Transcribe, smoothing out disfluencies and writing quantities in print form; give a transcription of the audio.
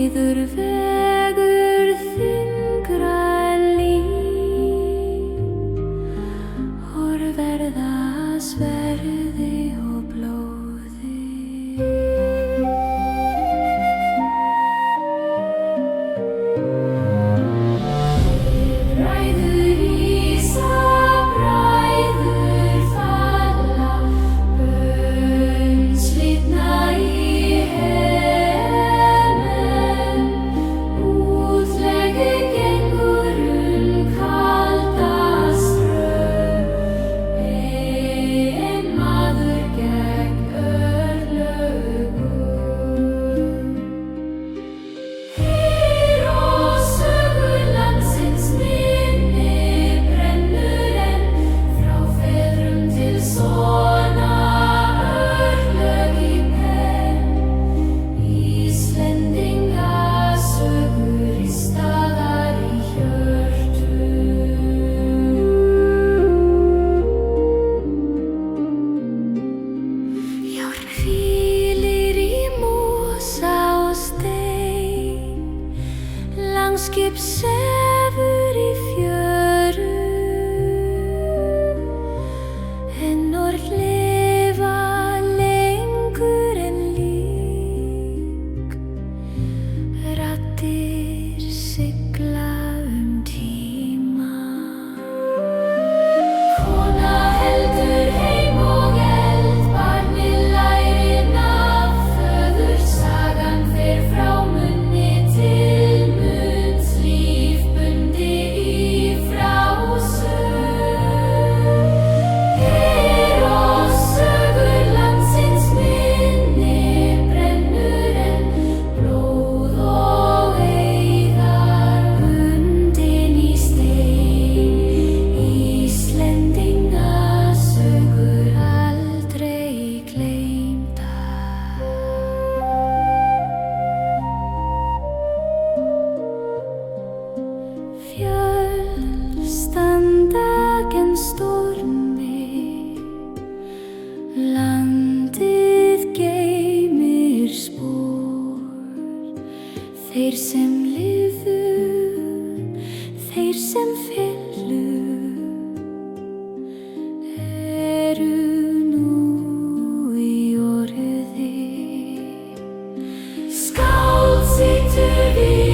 Auður vegur þyngra en líf, hor verða sverði og blóði. Bræður rísa, bræður falla, bönd slitna í hemen. Útlegið gengur kalda straum, ein maður gegn örlögum. Heyr og sögur landsins minni brennur enn, frá feðrum til sona örlög í penn. Íslendinga sögur ristaðar í hjörtum. Járn hvílir í mosa og stein, langskip sefur í fjöru, en orð lifa lengur en lík, raddir sigla tíma. Kona heldur heim og eld, barnið lærir nafn föður, sagan fer frá munni til munns, líf bundi í frásögn. Heyr og sögur landsins minni brennur enn, blóð og eiðar bundin í stein. Íslendinga sögur aldrei gleymdar. Fjöll standa gegn stormi, landið geymir spor. Þeir sem lifðu, þeir sem féllu, eru nú í orði. Skáld situr við